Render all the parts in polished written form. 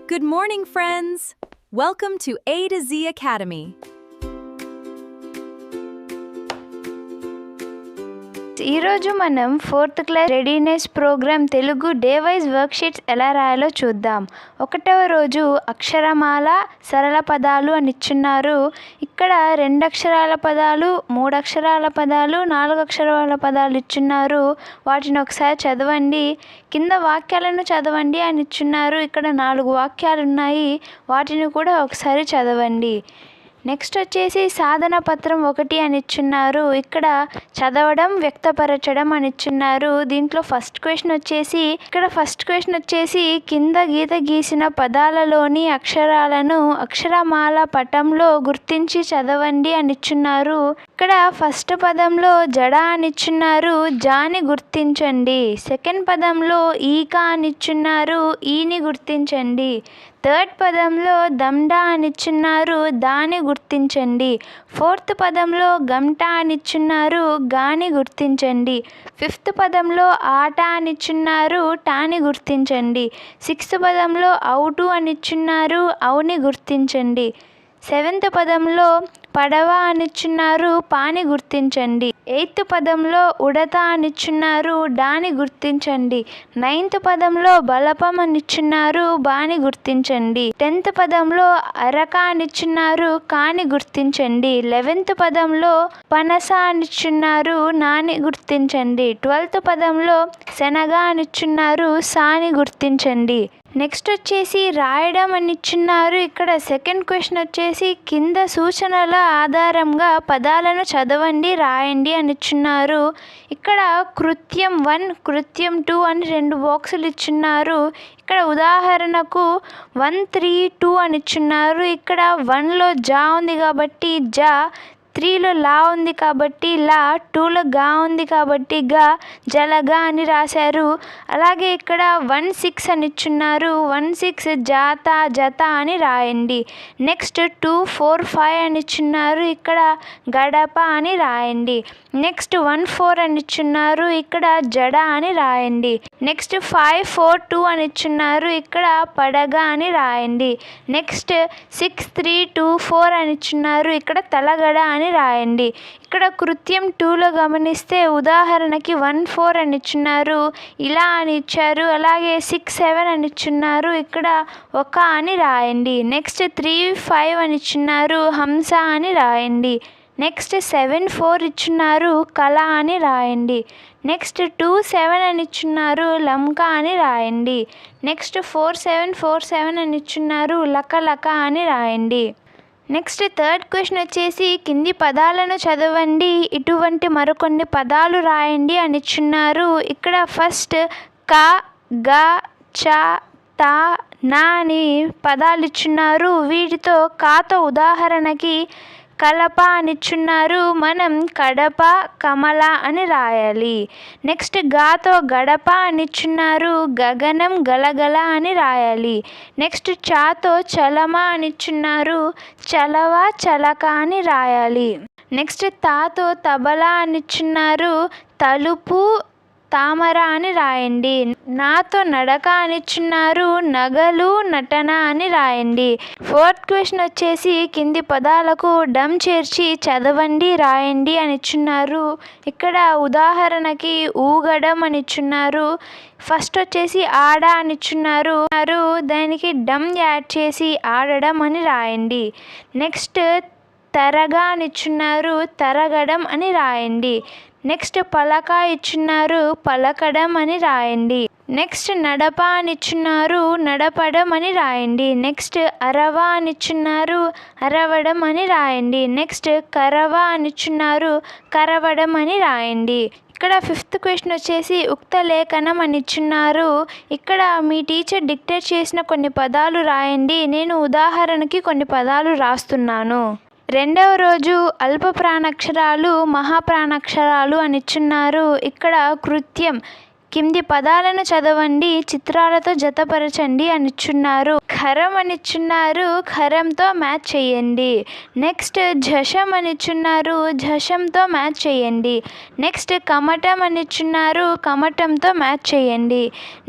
Good morning, friends! Welcome to A to Z Academy. ఈరోజు మనం 4th class readiness programme Telugu day wise worksheets ఎలా రాయాలో చూద్దాం. 1వ రోజు అక్షరమాల సరళ పదాలు అని ఇచ్చున్నారు. ఇక్కడ 2 అక్షరాల పదాలు, 3 అక్షరాల పదాలు, 4 అక్షరాల పదాలు ఇచ్చున్నారు. వాటిని ఒకసారి చదవండి. కింద వాక్యాలను చదవండి అని ఇచ్చున్నారు. ఇక్కడ 4 వాక్యాలు ఉన్నాయి. వాటిని కూడా ఒకసారి చదవండి. నెక్స్ట్ వచ్చేసి సాధన పత్రం 1 అని ఇచ్చున్నారు. ఇక్కడ చదవడం, వ్యక్తపరచడం అని ఇచ్చున్నారు. దీంట్లో ఫస్ట్ క్వశ్చన్ వచ్చేసి కింద గీత గీసిన పదాలలోని అక్షరాలను అక్షరమాల పటంలో గుర్తించి చదవండి అని ఇచ్చున్నారు. ఇక్కడ ఫస్ట్ పదంలో జడ అని ఇచ్చున్నారు. జాని గుర్తించండి. సెకండ్ పదంలో ఈక అని ఇచ్చున్నారు. ఈని గుర్తించండి. థర్డ్ పదంలో దండా అని ఇచ్చున్నారు. దాని గుర్తించండి. ఫోర్త్ పదంలో గంట అని ఇచ్చున్నారు. గాని గుర్తించండి. ఫిఫ్త్ పదంలో ఆట అని ఇచ్చున్నారు. టాని గుర్తించండి. సిక్స్త్ పదంలో అవుటు అని ఇచ్చున్నారు. అవుని గుర్తించండి. సెవెంత్ పదంలో పడవ అని ఇచ్చున్నారు. పాని గుర్తించండి. ఎయిత్ పదంలో ఉడత అని ఇచ్చున్నారు. డాని గుర్తించండి. నైన్త్ పదంలో బలపం అని ఇచ్చున్నారు. బాని గుర్తించండి. 10th పదంలో అరక అని ఇచ్చున్నారు. కాని గుర్తించండి. 11th పదంలో పనస అని ఇచ్చున్నారు. నాని గుర్తించండి. 12th పదంలో శనగ అని ఇచ్చున్నారు. సాని గుర్తించండి. నెక్స్ట్ వచ్చేసి రాయడం అని ఇచ్చున్నారు. ఇక్కడ సెకండ్ క్వశ్చన్ వచ్చేసి కింద సూచనల ఆధారంగా పదాలను చదవండి, రాయండి అని ఇచ్చున్నారు. ఇక్కడ కృత్యం 1, కృత్యం 2 అని 2 బాక్సులు ఇచ్చున్నారు. ఇక్కడ ఉదాహరణకు 1, 3, 2 అని ఇచ్చున్నారు. ఇక్కడ 1లో జా ఉంది కాబట్టి జా, 3లో లా ఉంది కాబట్టి లా, 2లో గా ఉంది కాబట్టి గా, జలగా అని రాశారు. అలాగే ఇక్కడ 1, 6 అని ఇచ్చున్నారు. 1, 6 జాత, జత అని రాయండి. నెక్స్ట్ 2, 4, 5 అని ఇచ్చున్నారు. ఇక్కడ గడప అని రాయండి. నెక్స్ట్ 1, 4 అని ఇచ్చున్నారు. ఇక్కడ జడ అని రాయండి. నెక్స్ట్ 5, 4, 2 అని ఇచ్చున్నారు. ఇక్కడ పడగ అని రాయండి. నెక్స్ట్ 6, 3, 2, 4 అని ఇచ్చున్నారు. ఇక్కడ తలగడ అని రాయండి. ఇక్కడ కృత్యం 2లో గమనిస్తే ఉదాహరణకి 1, 4 అని ఇచ్చున్నారు. ఇలా అని ఇచ్చారు. అలాగే 6, 7 అని ఇచ్చున్నారు. ఇక్కడ ఒక అని రాయండి. నెక్స్ట్ 3, 5 అని ఇచ్చున్నారు. హంస అని రాయండి. నెక్స్ట్ 7, 4 ఇచ్చున్నారు. కళ అని రాయండి. నెక్స్ట్ 2, 7 అని ఇచ్చున్నారు. లంక అని రాయండి. నెక్స్ట్ 4, 7, 4, 7 అని ఇచ్చున్నారు. లక అని రాయండి. నెక్స్ట్ థర్డ్ క్వశ్చన్ వచ్చేసి కింది పదాలను చదవండి, ఇటువంటి మరికొన్ని పదాలు రాయండి అని ఇచ్చున్నారు. ఇక్కడ ఫస్ట్ క, గ, చ, త, నా అని పదాలు ఇచ్చున్నారు. వీటితో కాతో ఉదాహరణకి కలప అని ఇచ్చున్నారు. మనం కడప, కమల అని రాయాలి. నెక్స్ట్ గాతో గడప అని ఇచ్చున్నారు. గగనం, గలగల అని రాయాలి. నెక్స్ట్ చాతో చలమ అని ఇచ్చున్నారు. చలవ, చలక అని రాయాలి. నెక్స్ట్ తాతో తబలా అని ఇచ్చున్నారు. తలుపు, తామర అని రాయండి. నాతో నడక అని ఇచ్చున్నారు. నగలు, నటన అని రాయండి. ఫోర్త్ క్వశ్చన్ వచ్చేసి కింది పదాలకు డమ్ చేర్చి చదవండి, రాయండి అని ఇచ్చున్నారు. ఇక్కడ ఉదాహరణకి ఊగడం అని ఇచ్చున్నారు. ఫస్ట్ వచ్చేసి ఆడ అని ఇచ్చున్నారు. దానికి డమ్ యాడ్ చేసి ఆడడం అని రాయండి. నెక్స్ట్ తరగా అని ఇచ్చున్నారు. తరగడం అని రాయండి. నెక్స్ట్ పలక ఇచ్చున్నారు. పలకడం అని రాయండి. నెక్స్ట్ నడప అని ఇచ్చున్నారు. నడపడం అని రాయండి. నెక్స్ట్ అరవ అని ఇచ్చున్నారు. అరవడం అని రాయండి. నెక్స్ట్ కరవ అని ఇచ్చున్నారు. కరవడం అని రాయండి. ఇక్కడ ఫిఫ్త్ క్వశ్చన్ వచ్చేసి ఉక్త లేఖనం అని ఇచ్చున్నారు. ఇక్కడ మీ టీచర్ డిక్టేట్ చేసిన కొన్ని పదాలు రాయండి. నేను ఉదాహరణకి కొన్ని పదాలు రాస్తున్నాను. 2వ రోజు అల్ప ప్రాణాక్షరాలు, మహాప్రాణాక్షరాలు అని ఇచ్చున్నారు. ఇక్కడ కృత్యం కింది పదాలను చదవండి, చిత్రాలతో జతపరచండి అని ఇచ్చున్నారు. ఖ, ఖరం అని ఇచ్చున్నారు, ఖరంతో మ్యాచ్ చేయండి. నెక్స్ట్ ఝషం అని ఇచ్చున్నారు, ఝషంతో మ్యాచ్ చేయండి. నెక్స్ట్ కమటం అని ఇచ్చున్నారు, కమటంతో మ్యాచ్ చేయండి.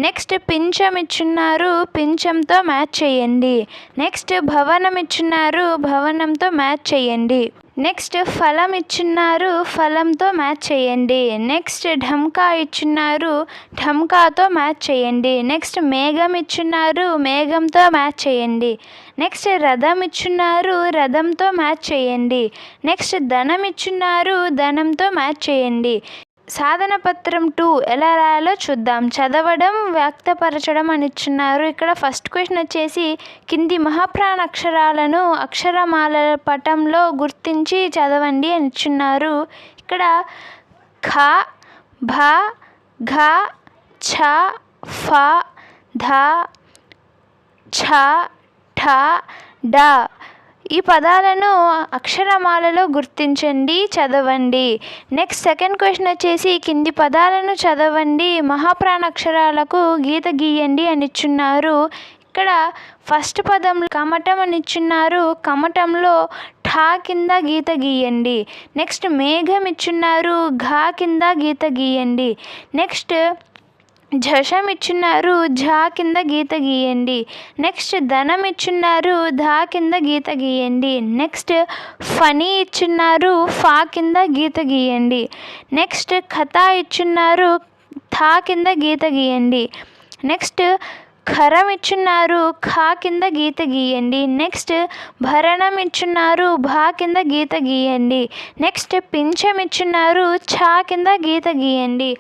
నెక్స్ట్ పింఛం ఇచ్చున్నారు, పింఛంతో మ్యాచ్ చేయండి. నెక్స్ట్ భవనం ఇచ్చున్నారు, భవనంతో మ్యాచ్ చేయండి. నెక్స్ట్ ఫలం ఇచ్చున్నారు, ఫలంతో మ్యాచ్ చేయండి. నెక్స్ట్ ఢంకా ఇచ్చున్నారు, ఢంకాతో మ్యాచ్ చేయండి. నెక్స్ట్ మేఘం ఇచ్చున్నారు, మేఘంతో మ్యాచ్ చేయండి. నెక్స్ట్ రథం ఇచ్చున్నారు, రథంతో మ్యాచ్ చేయండి. నెక్స్ట్ ధనం ఇచ్చున్నారు, ధనంతో మ్యాచ్ చేయండి. సాధన పత్రం 2 ఎలా రాయాలో చూద్దాం. చదవడం, వ్యక్తపరచడం అని ఇచ్చున్నారు. ఇక్కడ ఫస్ట్ క్వశ్చన్ వచ్చేసి కింది మహాప్రాణ అక్షరాలను అక్షరమాల పటంలో గుర్తించి చదవండి అని ఇచ్చున్నారు. ఇక్కడ ఖ, భ, ఘ, ఛ, ఫ, ధ, ఛ, ఠ, డ ఈ పదాలను అక్షరమాలలో గుర్తించండి, చదవండి. నెక్స్ట్ సెకండ్ క్వశ్చన్ వచ్చేసి కింది పదాలను చదవండి, మహాప్రాణ అక్షరాలకు గీత గీయండి అని ఇచ్చున్నారు. ఇక్కడ ఫస్ట్ పదంలో కమటం అని ఇచ్చున్నారు, కమటంలో ఠా కింద గీత గీయండి. నెక్స్ట్ మేఘం ఇచ్చున్నారు, ఘా కింద గీత గీయండి. నెక్స్ట్ ఝషం ఇచ్చున్నారు, ఝా కింద గీత గీయండి. నెక్స్ట్ ధనం ఇచ్చున్నారు, ధా కింద గీత గీయండి. నెక్స్ట్ ఫనీ ఇచ్చున్నారు, ఫా కింద గీత గీయండి. నెక్స్ట్ కథ ఇచ్చున్నారు, థా కింద గీత గీయండి. నెక్స్ట్ ఖరం ఇచ్చున్నారు, ఖా కింద గీత గీయండి. నెక్స్ట్ భరణం ఇచ్చున్నారు, భా కింద గీత గీయండి. నెక్స్ట్ పింఛం ఇచ్చున్నారు, ఛా కింద గీత గీయండి.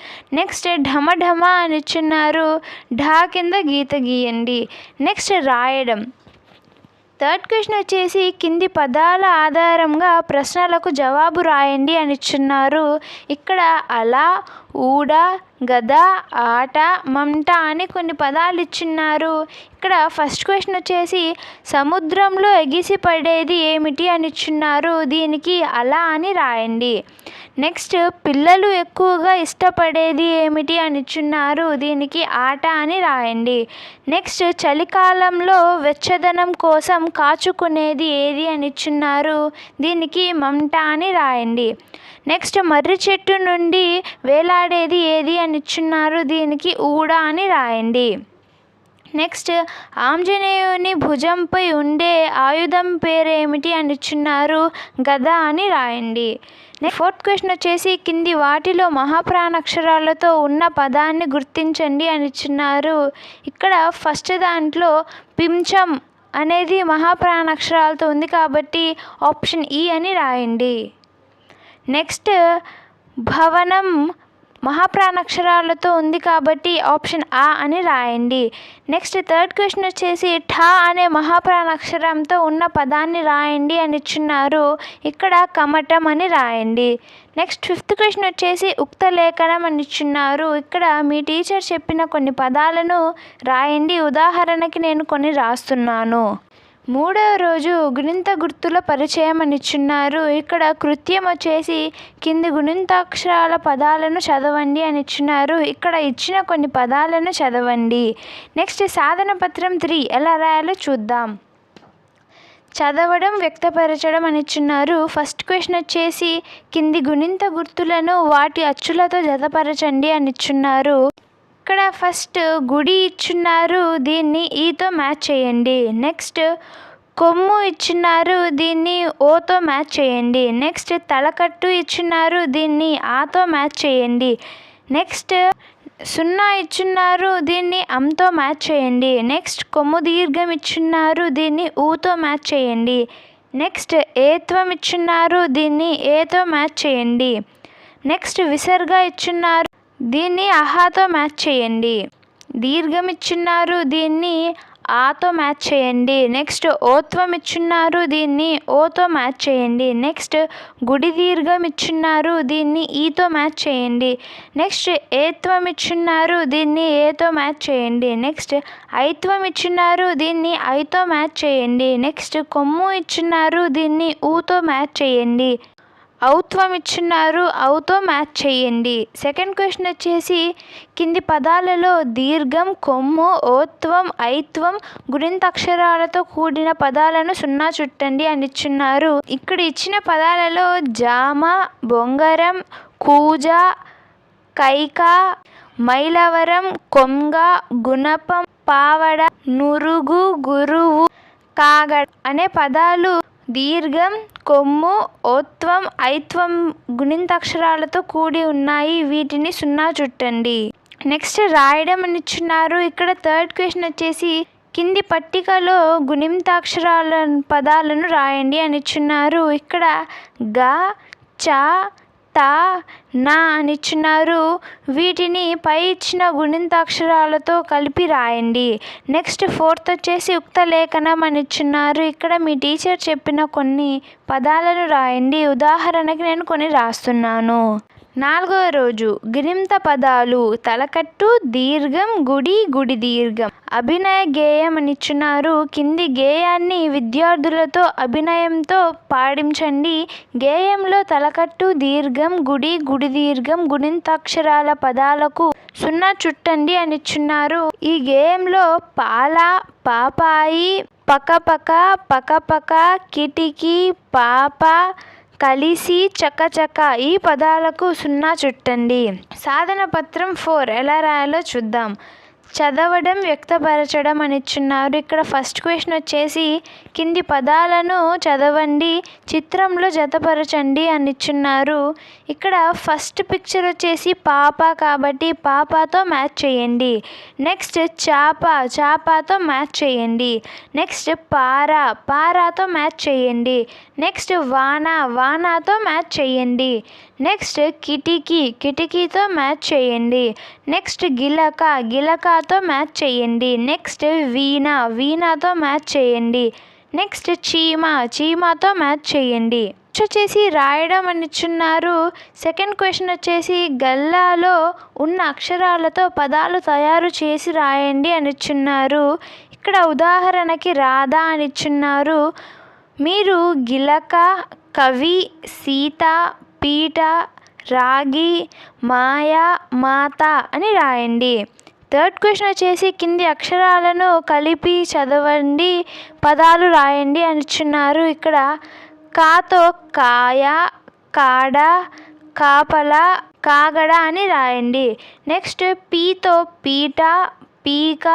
నెక్స్ట్ ఢమఢమ అని ఇచ్చున్నారు, ఢా కింద గీత గీయండి. నెక్స్ట్ రాయడం. థర్డ్ క్వశ్చన్ వచ్చేసి కింది పదాల ఆధారంగా ప్రశ్నలకు జవాబు రాయండి అని ఇచ్చున్నారు. ఇక్కడ అలా, ఊడ, గద, ఆట, మమట అని కొన్ని పదాలు ఇచ్చున్నారు. ఇక్కడ ఫస్ట్ క్వశ్చన్ వచ్చేసి సముద్రంలో ఎగిసిపడేది ఏమిటి అని ఇచ్చున్నారు. దీనికి అలా అని రాయండి. నెక్స్ట్ పిల్లలు ఎక్కువగా ఇష్టపడేది ఏమిటి అని ఇచ్చున్నారు. దీనికి ఆట అని రాయండి. నెక్స్ట్ చలికాలంలో వెచ్చదనం కోసం కాచుకునేది ఏది అని ఇచ్చున్నారు. దీనికి మమట అని రాయండి. నెక్స్ట్ మర్రి చెట్టు నుండి వేలాడేది ఏది అని ఇచ్చున్నారు. దీనికి ఊడ అని రాయండి. నెక్స్ట్ ఆంజనేయుని భుజంపై ఉండే ఆయుధం పేరేమిటి అని ఇచ్చున్నారు. గద అని రాయండి. ఫోర్త్ క్వశ్చన్ వచ్చేసి కింది వాటిలో మహాప్రాణ అక్షరాలతో ఉన్న పదాన్ని గుర్తించండి అని ఇచ్చున్నారు. ఇక్కడ ఫస్ట్ దాంట్లో పింఛం అనేది మహాప్రాణ అక్షరాలతో ఉంది కాబట్టి ఆప్షన్ ఈ అని రాయండి. నెక్స్ట్ భవనం మహాప్రాణాక్షరాలతో ఉంది కాబట్టి ఆప్షన్ ఆ అని రాయండి. నెక్స్ట్ థర్డ్ క్వశ్చన్ వచ్చేసి ఠా అనే మహాప్రాణాక్షరంతో ఉన్న పదాన్ని రాయండి అని ఇచ్చున్నారు. ఇక్కడ కమటం అని రాయండి. నెక్స్ట్ ఫిఫ్త్ క్వశ్చన్ వచ్చేసి ఉక్త లేఖనం అని ఇచ్చున్నారు. ఇక్కడ మీ టీచర్ చెప్పిన కొన్ని పదాలను రాయండి. ఉదాహరణకి నేను కొన్ని రాస్తున్నాను. మూడవ రోజు గుణింత గుర్తుల పరిచయం అని ఇచ్చున్నారు. ఇక్కడ కృత్యం వచ్చేసి కింది గుణింతాక్షరాల పదాలను చదవండి అని ఇచ్చున్నారు. ఇక్కడ ఇచ్చిన కొన్ని పదాలను చదవండి. నెక్స్ట్ సాధన పత్రం 3 ఎలా రాయాలో చూద్దాం. చదవడం, వ్యక్తపరచడం అని ఇచ్చున్నారు. ఫస్ట్ క్వశ్చన్ వచ్చేసి కింది గుణింత గుర్తులను వాటి అచ్చులతో జతపరచండి అని ఇచ్చున్నారు. ఇక్కడ ఫస్ట్ గుడి ఇచ్చున్నారు. దీన్ని ఈతో మ్యాచ్ చేయండి. నెక్స్ట్ కొమ్ము ఇచ్చున్నారు. దీన్ని ఓతో మ్యాచ్ చేయండి. నెక్స్ట్ తలకట్టు ఇచ్చున్నారు. దీన్ని ఆతో మ్యాచ్ చేయండి. నెక్స్ట్ 0 ఇచ్చున్నారు. దీన్ని అంతో మ్యాచ్ చేయండి. నెక్స్ట్ కొమ్ము దీర్ఘం ఇచ్చున్నారు. దీన్ని ఊతో మ్యాచ్ చేయండి. నెక్స్ట్ ఏత్వం ఇచ్చున్నారు. దీన్ని ఏతో మ్యాచ్ చేయండి. నెక్స్ట్ విసర్గ ఇచ్చున్నారు. దీన్ని అహాతో మ్యాచ్ చేయండి. దీర్ఘం ఇచ్చున్నారు. దీన్ని ఆతో మ్యాచ్ చేయండి. నెక్స్ట్ ఓత్వం ఇచ్చున్నారు. దీన్ని ఓతో మ్యాచ్ చేయండి. నెక్స్ట్ గుడి దీర్ఘం ఇచ్చున్నారు. దీన్ని ఈతో మ్యాచ్ చేయండి. నెక్స్ట్ ఏత్వం ఇచ్చున్నారు. దీన్ని ఏతో మ్యాచ్ చేయండి. నెక్స్ట్ ఐత్వం ఇచ్చున్నారు. దీన్ని ఐతో మ్యాచ్ చేయండి. నెక్స్ట్ కొమ్ము ఇచ్చున్నారు. దీన్ని ఊతో మ్యాచ్ చేయండి. ఔత్వం ఇచ్చున్నారు, ఔతో మ్యాచ్ చేయండి. సెకండ్ క్వశ్చన్ వచ్చేసి కింది పదాలలో దీర్ఘం, కొమ్ము, ఓత్వం, ఐత్వం గుణింతాక్షరాలతో కూడిన పదాలను సున్నా చుట్టండి అని ఇచ్చున్నారు. ఇక్కడ ఇచ్చిన పదాలలో జామ, బొంగరం, కూజ, కైక, మైలవరం, కొంగ, గుణపం, పావడ, నురుగు, గురువు, కాగడ అనే పదాలు దీర్ఘం, కొమ్ము, ఓత్వం, ఐత్వం గుణింతాక్షరాలతో కూడి ఉన్నాయి. వీటిని సున్నా చుట్టండి. నెక్స్ట్ రాయడం అని ఇచ్చున్నారు. ఇక్కడ థర్డ్ క్వశ్చన్ వచ్చేసి కింది పట్టికలో గుణింతాక్షరాల పదాలను రాయండి అని ఇచ్చున్నారు. ఇక్కడ గ, చ, త, నా అని ఇచ్చున్నారు. వీటిని పై ఇచ్చిన గుణింతాక్షరాలతో కలిపి రాయండి. నెక్స్ట్ ఫోర్త్ వచ్చేసి ఉక్త లేఖనం అని ఇచ్చున్నారు. ఇక్కడ మీ టీచర్ చెప్పిన కొన్ని పదాలను రాయండి. ఉదాహరణకి నేను కొన్ని రాస్తున్నాను. 4వ రోజు గుణింత పదాలు తలకట్టు, దీర్ఘం, గుడి, గుడి దీర్ఘం. అభినయ గేయం అని ఇచ్చున్నారు. కింది గేయాన్ని విద్యార్థులతో అభినయంతో పాడించండి. గేయంలో తలకట్టు, దీర్ఘం, గుడి, గుడి దీర్ఘం గుణింతాక్షరాల పదాలకు సున్నా చుట్టండి అని ఇచ్చున్నారు. ఈ గేయంలో పాల, పాపాయి, పకపక, పకపక, కిటికీ, పాప, కలిసి, చకచక ఈ పదాలకు సున్నా చుట్టండి. సాధన పత్రం 4 ఎలా రాయాలో చూద్దాం. చదవడం, వ్యక్తపరచడం అని ఇచ్చున్నారు. ఇక్కడ ఫస్ట్ క్వశ్చన్ వచ్చేసి కింది పదాలను చదవండి, చిత్రంలో జతపరచండి అని ఇచ్చున్నారు. ఇక్కడ ఫస్ట్ పిక్చర్ వచ్చేసి పాప కాబట్టి పాపతో మ్యాచ్ చేయండి. నెక్స్ట్ చాప, చాపతో మ్యాచ్ చేయండి. నెక్స్ట్ పార, పారాతో మ్యాచ్ చేయండి. నెక్స్ట్ వాన, వానాతో మ్యాచ్ చేయండి. నెక్స్ట్ కిటికీ, కిటికీతో మ్యాచ్ చేయండి. నెక్స్ట్ గిలక, గిలకాతో మ్యాచ్ చేయండి. నెక్స్ట్ వీణ, వీణతో మ్యాచ్ చేయండి. నెక్స్ట్ చీమ, చీమతో మ్యాచ్ చేయండి. వచ్చేసి రాయడం అని ఇచ్చున్నారు. సెకండ్ క్వశ్చన్ వచ్చేసి గల్లాలో ఉన్న అక్షరాలతో పదాలు తయారు చేసి రాయండి అని ఇచ్చున్నారు. ఇక్కడ ఉదాహరణకి రాధ అని ఇచ్చున్నారు. మీరు గిలక, కవి, సీత, పీట, రాగి, మాయ, మాత అని రాయండి. థర్డ్ క్వశ్చన్ వచ్చేసి కింది అక్షరాలను కలిపి చదవండి, పదాలు రాయండి అని ఇచ్చున్నారు. ఇక్కడ కాతో కాయ, కాడ, కాపల, కాగడ అని రాయండి. నెక్స్ట్ పీతో పీట, పీక,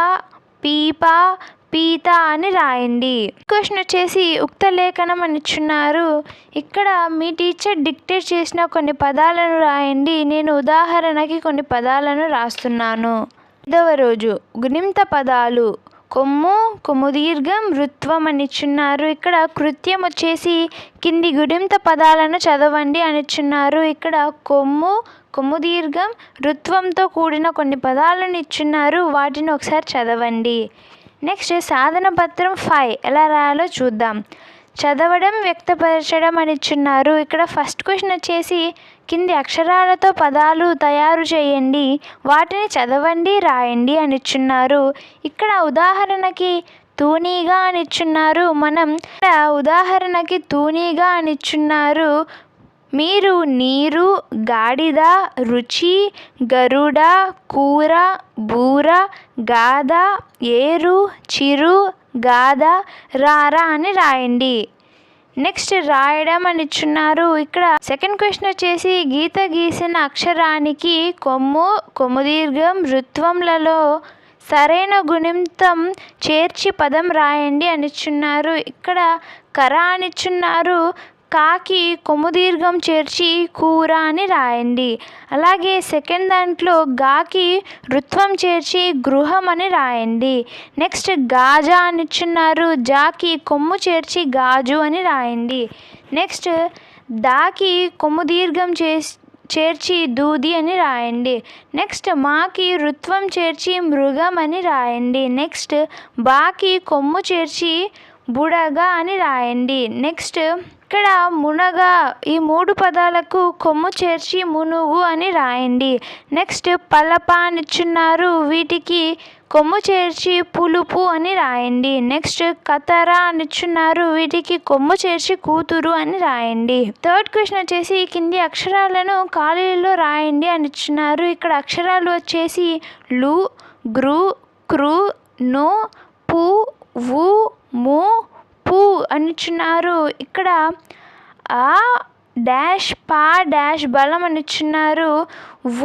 పీప, పీత అని రాయండి. క్వశ్చన్ వచ్చేసి ఉక్త లేఖనం అని ఇచ్చున్నారు. ఇక్కడ మీ టీచర్ డిక్టేట్ చేసిన కొన్ని పదాలను రాయండి. నేను ఉదాహరణకి కొన్ని పదాలను రాస్తున్నాను. 5వ రోజు గుణింత పదాలు కొమ్ము, కొమ్ము దీర్ఘం, రుత్వం అని ఇచ్చున్నారు. ఇక్కడ కృత్యం వచ్చేసి కింది గుణింత పదాలను చదవండి అని ఇచ్చున్నారు. ఇక్కడ కొమ్ము, కొమ్ము దీర్ఘం, రుత్వంతో కూడిన కొన్ని పదాలను ఇచ్చున్నారు. వాటిని ఒకసారి చదవండి. నెక్స్ట్ సాధన పత్రం 5 ఎలా రాయాలో చూద్దాం. చదవడం, వ్యక్తపరచడం అని ఇచ్చున్నారు. ఇక్కడ ఫస్ట్ క్వశ్చన్ వచ్చేసి కింది అక్షరాలతో పదాలు తయారు చేయండి, వాటిని చదవండి, రాయండి అని ఇచ్చున్నారు. ఇక్కడ ఉదాహరణకి తూనీగా అని ఇచ్చున్నారు. మనం ఇక్కడ ఉదాహరణకి తూనీగా అని ఇచ్చున్నారు. మీరు నీరు, గాడిద, రుచి, గరుడ, కూర, బూర, గాథ, ఏరు, చిరు, గాథ, రారా అని రాయండి. నెక్స్ట్ రాయడం అని ఇచ్చున్నారు. ఇక్కడ సెకండ్ క్వశ్చన్ వచ్చేసి గీత గీసిన అక్షరానికి కొమ్ము, కొమ్ము దీర్ఘం, రుత్వంలలో సరైన గుణింతం చేర్చి పదం రాయండి అని ఇచ్చున్నారు. ఇక్కడ కర అని ఇచ్చున్నారు. కాకి కొమ్ము దీర్ఘం చేర్చి కూర అని రాయండి. అలాగే సెకండ్ దాంట్లో గాకి రుత్వం చేర్చి గృహం అని రాయండి. నెక్స్ట్ గాజా అని ఇచ్చున్నారు. జాకి కొమ్ము చేర్చి గాజు అని రాయండి. నెక్స్ట్ దాకి కొమ్ము దీర్ఘం చేర్చి దూది అని రాయండి. నెక్స్ట్ మాకి రుత్వం చేర్చి మృగం అని రాయండి. నెక్స్ట్ బాకి కొమ్ము చేర్చి బుడగ అని రాయండి. నెక్స్ట్ ఇక్కడ మునగ ఈ 3 పదాలకు కొమ్ము చేర్చి మునుగు అని రాయండి. నెక్స్ట్ పలప అని ఇచ్చున్నారు. వీటికి కొమ్ము చేర్చి పులుపు అని రాయండి. నెక్స్ట్ కతర అని ఇచ్చున్నారు, వీటికి కొమ్ము చేర్చి కూతురు అని రాయండి. థర్డ్ క్వశ్చన్ వచ్చేసి కింది అక్షరాలను ఖాళీలో రాయండి అని ఇచ్చున్నారు. ఇక్కడ అక్షరాలు వచ్చేసి లు, గ్రు, క్రు, ను, పు, వు, ము, పు అని ఇచ్చున్నారు. ఇక్కడ ఆ డాష్ పా డాష్ బలం అని ఇచ్చున్నారు.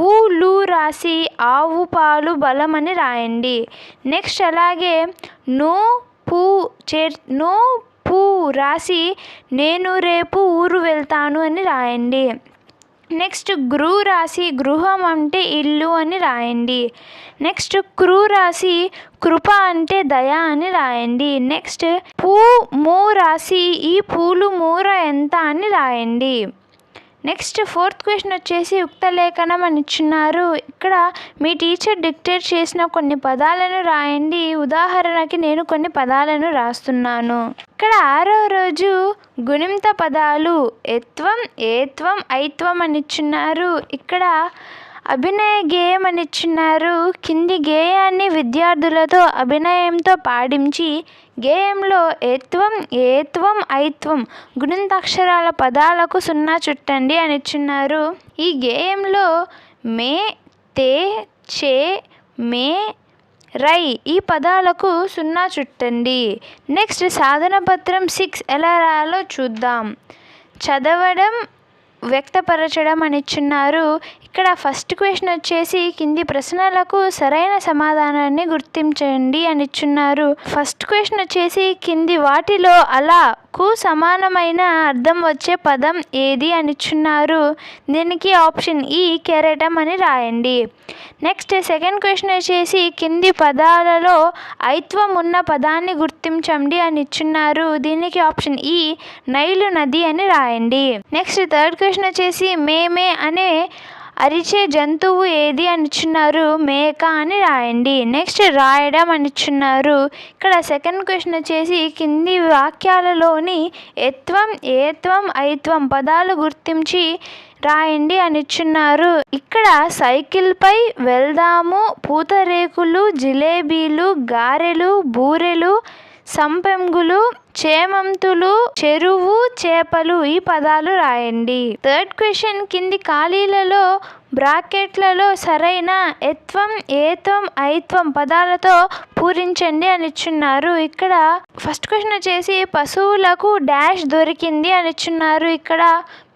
ఊలు రాసి ఆవు పాలు బలం అని రాయండి. నెక్స్ట్ అలాగే నో పూ రాసి నేను రేపు ఊరు వెళ్తాను అని రాయండి. నెక్స్ట్ గృ రాసి గృహం అంటే ఇల్లు అని రాయండి. నెక్స్ట్ క్రు రాసి కృప అంటే దయ అని రాయండి. నెక్స్ట్ మూ రాసి ఈ పూలు మూర ఎంత అని రాయండి. నెక్స్ట్ ఫోర్త్ క్వశ్చన్ వచ్చేసి యుక్త లేఖనం అని ఇచ్చున్నారు. ఇక్కడ మీ టీచర్ డిక్టేట్ చేసిన కొన్ని పదాలను రాయండి. ఉదాహరణకి నేను కొన్ని పదాలను రాస్తున్నాను. ఇక్కడ 6వ రోజు గుణింత పదాలు ఎత్వం, ఏత్వం, ఐత్వం అని ఇచ్చున్నారు. ఇక్కడ అభినయ గేయం అని ఇచ్చున్నారు. కింది గేయాన్ని విద్యార్థులతో అభినయంతో పాడించి గేయంలో ఏత్వం, ఏత్వం, ఐత్వం గుణింతాక్షరాల పదాలకు 0 చుట్టండి అని ఇచ్చున్నారు. ఈ గేయంలో మే, తే, చే, మే, రై ఈ పదాలకు 0 చుట్టండి. నెక్స్ట్ సాధన పత్రం 6 ఎలా రాయాలో చూద్దాం. చదవడం, వ్యక్తపరచడం అని ఇచ్చున్నారు. ఇక్కడ ఫస్ట్ క్వశ్చన్ వచ్చేసి కింది ప్రశ్నలకు సరైన సమాధానాన్ని గుర్తించండి అని ఇచ్చున్నారు. ఫస్ట్ క్వశ్చన్ వచ్చేసి కింది వాటిలో అలాకు సమానమైన అర్థం వచ్చే పదం ఏది అని ఇచ్చున్నారు. దీనికి ఆప్షన్ ఈ కెరటం అని రాయండి. నెక్స్ట్ సెకండ్ క్వశ్చన్ వచ్చేసి కింది పదాలలో ఐత్వం ఉన్న పదాన్ని గుర్తించండి అని ఇచ్చున్నారు. దీనికి ఆప్షన్ ఈ నైలు నది అని రాయండి. నెక్స్ట్ థర్డ్ క్వశ్చన్ వచ్చేసి మేమే అనే అరిచే జంతువు ఏది అని ఇచ్చున్నారు. మేక అని రాయండి. నెక్స్ట్ రాయడం అని ఇచ్చున్నారు. ఇక్కడ సెకండ్ క్వశ్చన్ వచ్చేసి కింది వాక్యాలలోని ఎత్వం, ఏత్వం, ఐత్వం పదాలు గుర్తించి రాయండి అని ఇచ్చున్నారు. ఇక్కడ సైకిల్పై వెళ్దాము, పూతరేకులు, జిలేబీలు, గారెలు, బూరెలు, సంపెంగులు, చేమంతులు, చెరువు, చేపలు ఈ పదాలు రాయండి. థర్డ్ క్వశ్చన్ కింది ఖాళీలలో బ్రాకెట్లలో సరైన ఎత్వం, ఏత్వం, ఐత్వం పదాలతో పూరించండి అని ఇచ్చున్నారు. ఇక్కడ ఫస్ట్ క్వశ్చన్ వచ్చేసి పశువులకు డాష్ దొరికింది అని ఇచ్చున్నారు. ఇక్కడ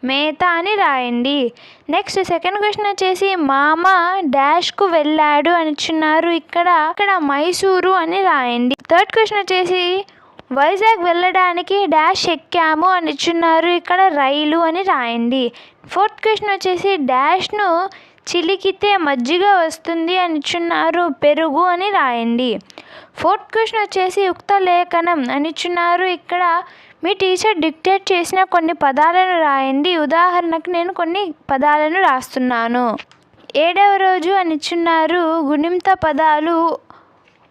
మేత అని రాయండి. నెక్స్ట్ సెకండ్ క్వశ్చన్ వచ్చేసి మామ డాష్కు వెళ్ళాడు అని ఇచ్చున్నారు. ఇక్కడ మైసూరు అని రాయండి. థర్డ్ క్వశ్చన్ వచ్చేసి వైజాగ్ వెళ్ళడానికి డాష్ ఎక్కాము అని ఇచ్చున్నారు. ఇక్కడ రైలు అని రాయండి. ఫోర్త్ క్వశ్చన్ వచ్చేసి డాష్ను చిలికితే మజ్జిగ వస్తుంది అని ఇచ్చున్నారు. పెరుగు అని రాయండి. ఫోర్త్ క్వశ్చన్ వచ్చేసి యుక్త లేఖనం అని ఇచ్చున్నారు. ఇక్కడ మీ టీచర్ డిక్టేట్ చేసిన కొన్ని పదాలను రాయండి. ఉదాహరణకు నేను కొన్ని పదాలను రాస్తున్నాను. 7వ రోజు అని ఇచ్చున్నారు. గుణింత పదాలు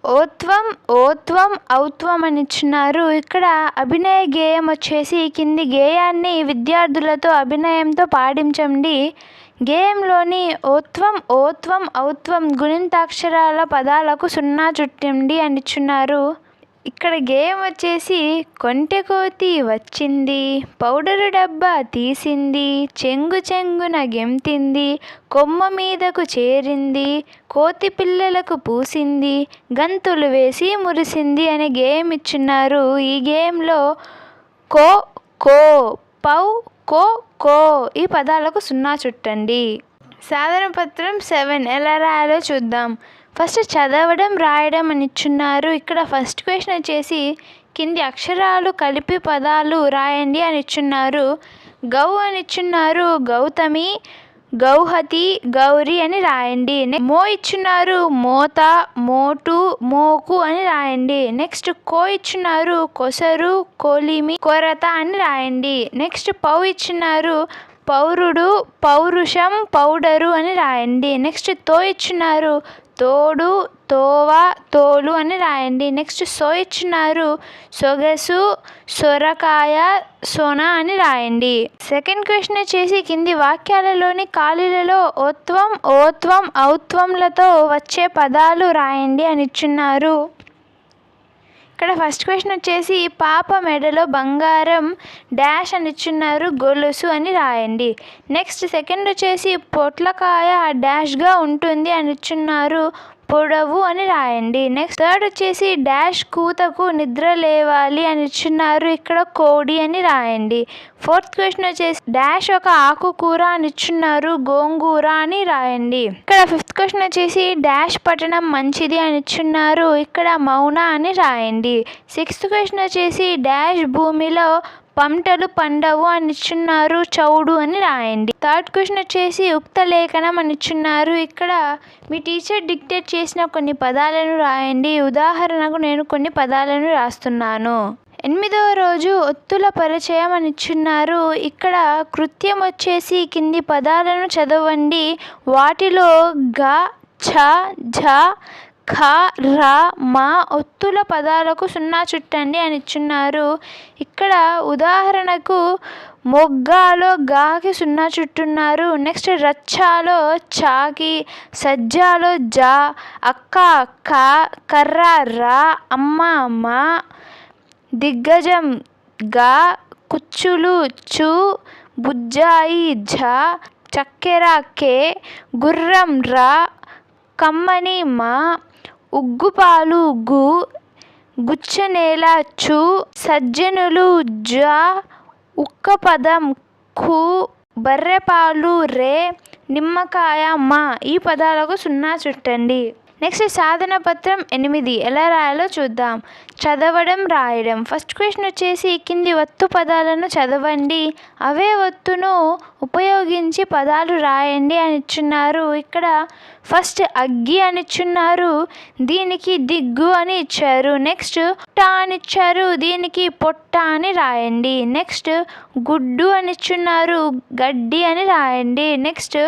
ఓత్వం, ఓత్వం, ఔత్వం అని ఇచ్చున్నారు. ఇక్కడ అభినయ గేయం వచ్చేసి కింది గేయాన్ని విద్యార్థులతో అభినయంతో పాడించండి. గేయంలోని ఓత్వం, ఓత్వం, ఔత్వం గుణింతాక్షరాల పదాలకు 0 చుట్టండి అని ఇచ్చున్నారు. ఇక్కడ గేయం వచ్చేసి కొంటెకోతి వచ్చింది, పౌడరు డబ్బా తీసింది, చెంగు చెంగున గెంతింది, కొమ్మ మీదకు చేరింది, కోతి పిల్లలకు పూసింది, గంతులు వేసి మురిసింది అనే గేయం ఇచ్చున్నారు. ఈ గేయంలో కో, కో, పౌ, కో, కో ఈ పదాలకు 0 చుట్టండి. సాధన పత్రం 7 ఎలా రాయాలో చూద్దాం. ఫస్ట్ చదవడం, రాయడం అని ఇచ్చున్నారు. ఇక్కడ ఫస్ట్ క్వశ్చన్ వచ్చేసి కింది అక్షరాలు కలిపి పదాలు రాయండి అని ఇచ్చున్నారు. గౌ అని ఇచ్చున్నారు. గౌతమి, గౌహతి, గౌరీ అని రాయండి. మో ఇచ్చున్నారు. మోత, మోటు, మోకు అని రాయండి. నెక్స్ట్ కో ఇచ్చున్నారు. కొసరు, కోలిమి, కొరత అని రాయండి. నెక్స్ట్ పౌ ఇచ్చున్నారు. పౌరుడు, పౌరుషం, పౌడరు అని రాయండి. నెక్స్ట్ తో ఇచ్చున్నారు. తోడు, తోవ, తోలు అని రాయండి. నెక్స్ట్ సో ఇచ్చున్నారు, సొగసు, సొరకాయ, సొన అని రాయండి. సెకండ్ క్వశ్చన్ వచ్చేసి కింది వాక్యాలలోని ఖాళీలలో ఓత్వం, ఓత్వం, ఔత్వంలతో వచ్చే పదాలు రాయండి అని ఇచ్చున్నారు. ఇక్కడ ఫస్ట్ క్వశ్చన్ వచ్చేసి పాప మెడలో బంగారం డాష్ అని ఇచ్చున్నారు, గొలుసు అని రాయండి. నెక్స్ట్ సెకండ్ వచ్చేసి పొట్లకాయ డాష్గా ఉంటుంది అని ఇచ్చున్నారు, పొడవు అని రాయండి. నెక్స్ట్ థర్డ్ వచ్చేసి డాష్ కూతకు నిద్ర లేవాలి అని ఇచ్చున్నారు, ఇక్కడ కోడి అని రాయండి. ఫోర్త్ క్వశ్చన్ వచ్చేసి డాష్ ఒక ఆకుకూర అని ఇచ్చున్నారు, గోంగూర అని రాయండి. ఇక్కడ ఫిఫ్త్ క్వశ్చన్ వచ్చేసి డాష్ పట్టణం మంచిది అని ఇచ్చున్నారు, ఇక్కడ మౌన అని రాయండి. సిక్స్త్ క్వశ్చన్ వచ్చేసి డాష్ భూమిలో పంటలు పండవు అని ఇచ్చున్నారు, చౌడు అని రాయండి. థర్డ్ క్వశ్చన్ వచ్చేసి ఉక్త లేఖనం అని ఇచ్చున్నారు, ఇక్కడ మీ టీచర్ డిక్టేట్ చేసిన కొన్ని పదాలను రాయండి. ఉదాహరణకు నేను కొన్ని పదాలను రాస్తున్నాను. 8వ రోజు ఒత్తుల పరిచయం అని ఇచ్చున్నారు, ఇక్కడ కృత్యం వచ్చేసి కింది పదాలను చదవండి. వాటిలో గ, ఛ, ఝ, ఖ, ర, మ ఒత్తుల పదాలకు 0 చుట్టండి అని ఇచ్చున్నారు. ఇక్కడ ఉదాహరణకు మొగ్గాలో గాకి 0 చుట్టున్నారు. నెక్స్ట్ రచ్చాలో చాకి, సజ్జాలో జా, అక్క అక్క, కర్ర రా, అమ్మ అమ్మ, దిగ్గజం గా, కుచ్చులు చు, బుజ్జాయి ఝ, చక్కెర కే, గుర్రం రా, కమ్మని మా, ఉగ్గుపాలు గు, గుచ్చనేల చు, సజ్జనులు జ, ఉక్కపదం కు, బర్రెపాలు రే, నిమ్మకాయ మా ఈ పదాలకు 0 చుట్టండి. నెక్స్ట్ సాధన పత్రం 8 ఎలా రాయాలో చూద్దాం. చదవడం, రాయడం. ఫస్ట్ క్వశ్చన్ వచ్చేసి కింది ఒత్తు పదాలను చదవండి, అవే ఒత్తును ఉపయోగించి పదాలు రాయండి అని ఇచ్చున్నారు. ఇక్కడ ఫస్ట్ అగ్గి అని ఇచ్చున్నారు, దీనికి దిగ్గు అని ఇచ్చారు. నెక్స్ట్ పుట్ట అని ఇచ్చారు, దీనికి పొట్ట అని రాయండి. నెక్స్ట్ గుడ్డు అని ఇచ్చున్నారు, గడ్డి అని రాయండి. నెక్స్ట్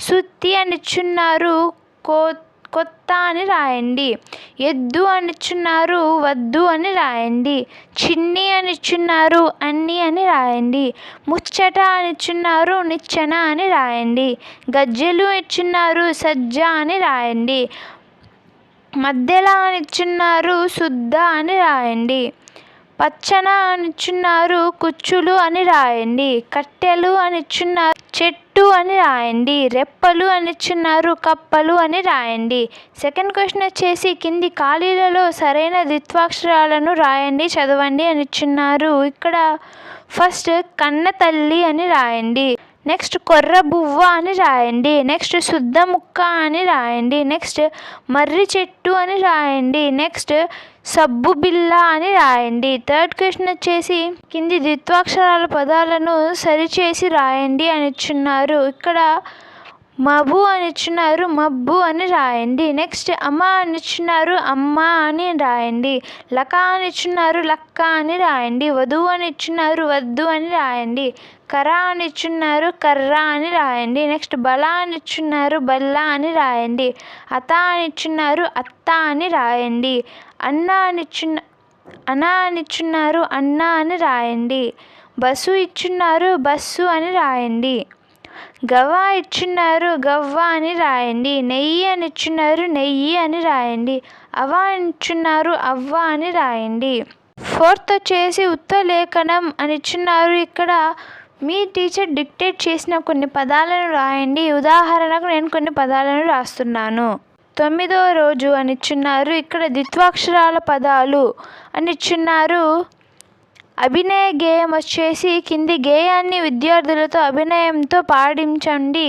సుత్తి అని ఇచ్చున్నారు, కొత్త అని రాయండి. ఎద్దు అని ఇచ్చున్నారు, వద్దు అని రాయండి. చిన్ని అని ఇచ్చున్నారు, అన్ని అని రాయండి. ముచ్చట అని ఇచ్చున్నారు, నిచ్చెన అని రాయండి. గజ్జెలు ఇచ్చున్నారు, సజ్జ అని రాయండి. మధ్యలో అని ఇచ్చున్నారు, శుద్ధ అని రాయండి. పచ్చన అని ఇచ్చున్నారు, కుచ్చులు అని రాయండి. కట్టెలు అని ఇచ్చున్నారు, చెట్టు అని రాయండి. రెప్పలు అని ఇచ్చున్నారు, కప్పలు అని రాయండి. సెకండ్ క్వశ్చన్ వచ్చేసి కింది ఖాళీలలో సరైన ద్విత్వాక్షరాలను రాయండి, చదవండి అని ఇచ్చున్నారు. ఇక్కడ ఫస్ట్ కన్న తల్లి అని రాయండి. నెక్స్ట్ కొర్ర బువ్వ అని రాయండి. నెక్స్ట్ శుద్ధ ముక్క అని రాయండి. నెక్స్ట్ మర్రి చెట్టు అని రాయండి. నెక్స్ట్ సబ్బు బిల్ల అని రాయండి. థర్డ్ క్వశ్చన్ వచ్చేసి కింది ద్విత్వాక్షరాల పదాలను సరిచేసి రాయండి అని ఇచ్చున్నారు. ఇక్కడ మబు అని ఇచ్చున్నారు, మబ్బు అని రాయండి. నెక్స్ట్ అమ్మ అని ఇచ్చున్నారు, అమ్మ అని రాయండి. లక అని ఇచ్చున్నారు, లక్క అని రాయండి. వధువు అని ఇచ్చున్నారు, వద్దు అని రాయండి. కర్ర అని ఇచ్చున్నారు, కర్ర అని రాయండి. నెక్స్ట్ బల అని ఇచ్చున్నారు, బల్ల అని రాయండి. అత అని ఇచ్చున్నారు, అత్త అని రాయండి. అన్న అని ఇచ్చున్నారు, అన్న అని రాయండి. బస్సు ఇచ్చున్నారు, బస్సు అని రాయండి. గవ్వ ఇచ్చున్నారు, గవ్వ అని రాయండి. నెయ్యి అని ఇచ్చున్నారు, నెయ్యి అని రాయండి. అవ్వ అని ఇచ్చున్నారు, అవ్వ అని రాయండి. ఫోర్త్ వచ్చేసి ఉత్తలేఖనం అని ఇచ్చున్నారు. ఇక్కడ మీ టీచర్ డిక్టేట్ చేసిన కొన్ని పదాలను రాయండి. ఉదాహరణకు నేను కొన్ని పదాలను రాస్తున్నాను. 9వ రోజు అని ఇచ్చున్నారు. ఇక్కడ ద్విత్వాక్షరాల పదాలు అని ఇచ్చున్నారు. అభినయ గేయం వచ్చేసి కింది గేయాన్ని విద్యార్థులతో అభినయంతో పాడించండి.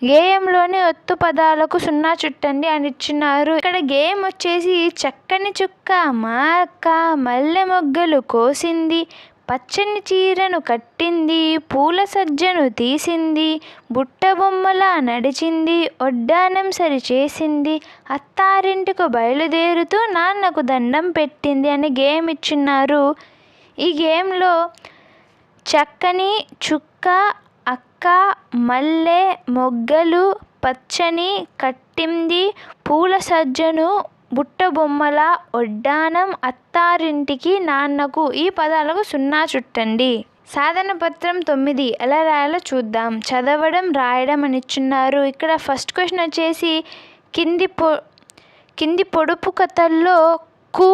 గేయంలోని ఒత్తు పదాలకు 0 చుట్టండి అని ఇచ్చున్నారు. ఇక్కడ గేయం వచ్చేసి చక్కని చుక్క మా అక్క మల్లె మొగ్గలు కోసింది, పచ్చని చీరను కట్టింది, పూల సజ్జను తీసింది, బుట్ట బొమ్మలా నడిచింది, ఒడ్డానం సరిచేసింది, అత్తారింటికి బయలుదేరుతూ నాన్నకు దండం పెట్టింది అని గేయం ఇచ్చున్నారు. ఈ గేమ్లో చక్కని చుక్క, అక్క, మల్లె మొగ్గలు, పచ్చని, పెట్టింది పూల సజ్జను బుట్ట బొమ్మల ఒడ్డానం అత్తారింటికి నాన్నకు. ఈ పదాలకు 0 చుట్టండి. సాధన పత్రం 9 ఎలా రాయాలో చూద్దాం. చదవడం రాయడం అని ఇచ్చున్నారు. ఇక్కడ ఫస్ట్ క్వశ్చన్ వచ్చేసి కింది పొడుపు కథల్లో కు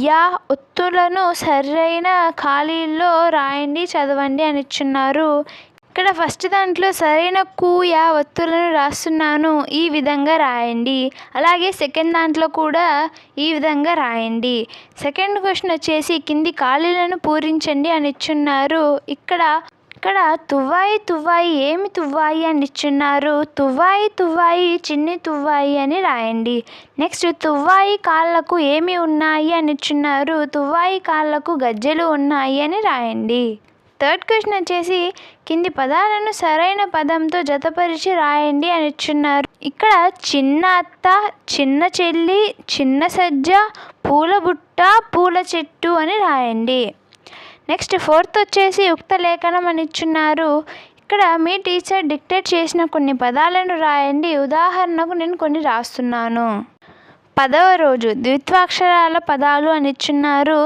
యా ఒత్తులను సరైన ఖాళీల్లో రాయండి చదవండి అని ఇచ్చున్నారు. ఇక్కడ ఫస్ట్ దాంట్లో సరైన కు యా ఒత్తులను రాస్తున్నాను, ఈ విధంగా రాయండి. అలాగే సెకండ్ దాంట్లో కూడా ఈ విధంగా రాయండి. సెకండ్ క్వశ్చన్ వచ్చేసి కింది ఖాళీలను పూరించండి అని ఇచ్చున్నారు. ఇక్కడ తువ్వాయి తువ్వాయి ఏమి తువ్వాయి అని ఇచ్చున్నారు. తువ్వాయి తువ్వాయి చిన్ని తువ్వాయి అని రాయండి. నెక్స్ట్ తువ్వాయి కాళ్ళకు ఏమి ఉన్నాయి అని ఇచ్చున్నారు. తువ్వాయి కాళ్ళకు గజ్జెలు ఉన్నాయి అని రాయండి. థర్డ్ క్వశ్చన్ వచ్చేసి కింది పదాలను సరైన పదంతో జతపరిచి రాయండి అని ఇచ్చున్నారు. ఇక్కడ చిన్న అత్త, చిన్న చెల్లి, చిన్న సజ్జ, పూల బుట్ట, పూల చెట్టు అని రాయండి. నెక్స్ట్ ఫోర్త్ వచ్చేసి యుక్త లేఖనం అని ఇచ్చున్నారు. ఇక్కడ మీ టీచర్ డిక్టేట్ చేసిన కొన్ని పదాలను రాయండి. ఉదాహరణకు నేను కొన్ని రాస్తున్నాను. 10వ రోజు ద్విత్వాక్షరాల పదాలు అని ఇచ్చున్నారు.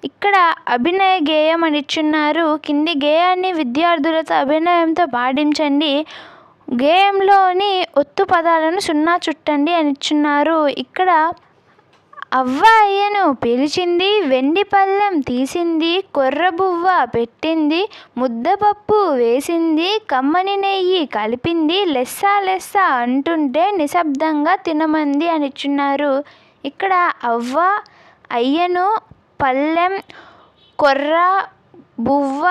ఇక్కడ అభినయ గేయం అని ఇచ్చున్నారు. కింది గేయాన్ని విద్యార్థులతో అభినయంతో పాడించండి. గేయంలోని ఒత్తు పదాలను 0 చుట్టండి అని ఇచ్చున్నారు. ఇక్కడ అవ్వ అయ్యను పిలిచింది, వెండి పళ్ళెం తీసింది, కొర్రబువ్వ పెట్టింది, ముద్దపప్పు వేసింది, కమ్మని నెయ్యి కలిపింది, లెస్స లెస్స అంటుంటే నిశ్శబ్దంగా తినమంది అని ఇచ్చున్నారు. ఇక్కడ అవ్వ అయ్యను పళ్ళెం, కొర్ర బువ్వ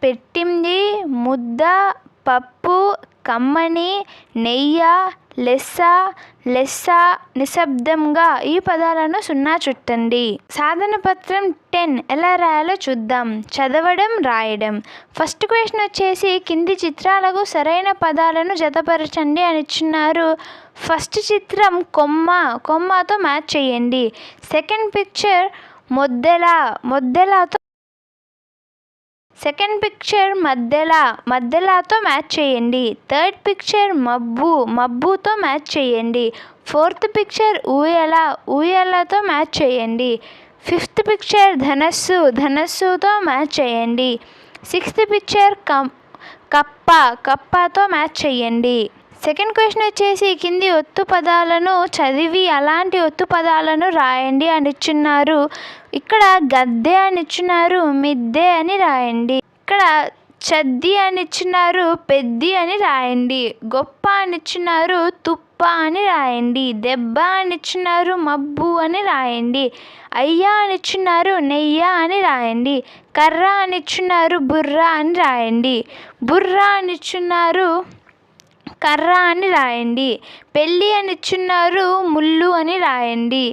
పెట్టింది, ముద్ద పప్పు, కమ్మని నెయ్య, లెస్స లెస్స నిశ్శబ్దంగా ఈ పదాలను 0 చుట్టండి. సాధన పత్రం 10 ఎలా రాయాలో చూద్దాం. చదవడం రాయడం. ఫస్ట్ క్వశ్చన్ వచ్చేసి కింది చిత్రాలకు సరైన పదాలను జతపరచండి అని ఇచ్చున్నారు. ఫస్ట్ చిత్రం కొమ్మతో మ్యాచ్ చేయండి. సెకండ్ పిక్చర్ మొద్దెలతో సెకండ్ పిక్చర్ మధ్యలాతో మ్యాచ్ చేయండి. థర్డ్ పిక్చర్ మబ్బుతో మ్యాచ్ చేయండి. ఫోర్త్ పిక్చర్ ఊయలతో మ్యాచ్ చేయండి. ఫిఫ్త్ పిక్చర్ ధనస్సుతో మ్యాచ్ చేయండి. సిక్స్త్ పిక్చర్ కప్పతో మ్యాచ్ చేయండి. సెకండ్ క్వశ్చన్ వచ్చేసి కింది ఒత్తు పదాలను చదివి అలాంటి ఒత్తు పదాలను రాయండి అని ఇచ్చున్నారు. ఇక్కడ గద్దె అని ఇచ్చున్నారు, మిద్దె అని రాయండి. ఇక్కడ చద్ది అని ఇచ్చున్నారు, పెద్ది అని రాయండి. గొప్ప అని ఇచ్చున్నారు, తుప్ప అని రాయండి. దెబ్బ అని ఇచ్చున్నారు, మబ్బు అని రాయండి. అయ్య అని ఇచ్చున్నారు, నెయ్య అని రాయండి. కర్ర అని ఇచ్చున్నారు, బుర్ర అని రాయండి. బుర్ర అని ఇచ్చున్నారు, కర్ర అని రాయండి. పెళ్ళి అని ఇచ్చున్నారు, ముళ్ళు అని రాయండి.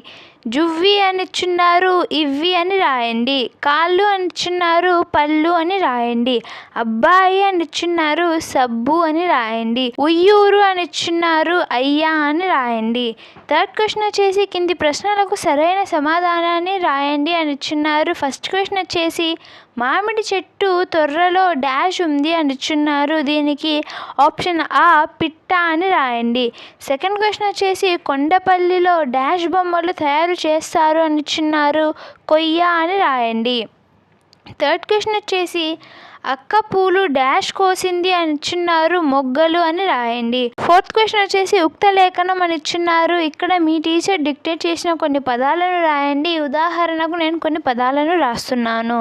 జువ్వి అని ఇచ్చున్నారు, ఇవ్వి అని రాయండి. కాళ్ళు అని ఇచ్చున్నారు, పళ్ళు అని రాయండి. అబ్బాయి అని ఇచ్చున్నారు, సబ్బు అని రాయండి. ఉయ్యూరు అని ఇచ్చున్నారు, అయ్యా అని రాయండి. థర్డ్ క్వశ్చన్ వచ్చేసి కింది ప్రశ్నలకు సరైన సమాధానాన్ని రాయండి అని ఇచ్చున్నారు. ఫస్ట్ క్వశ్చన్ వచ్చేసి మామిడి చెట్టు తొర్రలో డాష్ ఉంది అని ఇచ్చున్నారు. దీనికి ఆప్షన్ ఆ పిట్ట అని రాయండి. సెకండ్ క్వశ్చన్ వచ్చేసి కొండపల్లిలో డాష్ బొమ్మలు తయారు చేస్తారు అని ఇచ్చున్నారు. కొయ్య అని రాయండి. థర్డ్ క్వశ్చన్ వచ్చేసి అక్క పూలు డాష్ కోసింది అని ఇచ్చున్నారు, మొగ్గలు అని రాయండి. ఫోర్త్ క్వశ్చన్ వచ్చేసి ఉక్త లేఖనం అని ఇచ్చున్నారు. ఇక్కడ మీ టీచర్ డిక్టేట్ చేసిన కొన్ని పదాలను రాయండి. ఉదాహరణకు నేను కొన్ని పదాలను రాస్తున్నాను.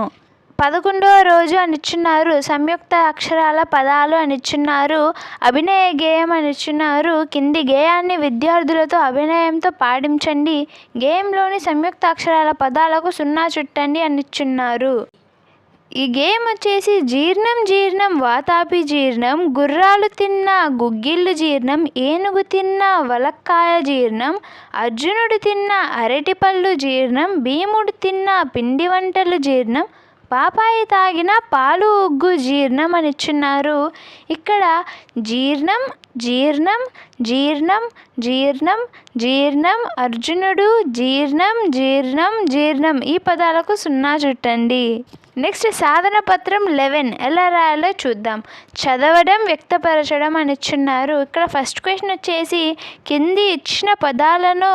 11వ రోజు అని ఇచ్చున్నారు, సంయుక్త అక్షరాల పదాలు అని ఇచ్చున్నారు, అభినయ గేయం అని ఇచ్చున్నారు. కింది గేయాన్ని విద్యార్థులతో అభినయంతో పాడించండి. గేయంలోని సంయుక్త అక్షరాల పదాలకు 0 చుట్టండి అని ఇచ్చున్నారు. ఈ గేయం వచ్చేసి జీర్ణం వాతాపి జీర్ణం, గుర్రాలు తిన్నా గుగ్గిళ్ళు జీర్ణం, ఏనుగు తిన్నా వలక్కాయ జీర్ణం, అర్జునుడు తిన్నా అరటిపళ్ళు జీర్ణం, భీముడు తిన్నా పిండి వంటలు జీర్ణం, పాపాయి తాగిన పాలు ఉగ్గు జీర్ణం అని ఇచ్చున్నారు. ఇక్కడ జీర్ణం జీర్ణం జీర్ణం జీర్ణం జీర్ణం అర్జునుడు జీర్ణం జీర్ణం జీర్ణం ఈ పదాలకు 0 చుట్టండి. నెక్స్ట్ సాధన పత్రం 11 ఎలా రాయాలో చూద్దాం. చదవడం, వ్యక్తపరచడం అని ఇచ్చున్నారు. ఇక్కడ ఫస్ట్ క్వశ్చన్ వచ్చేసి కింది ఇచ్చిన పదాలను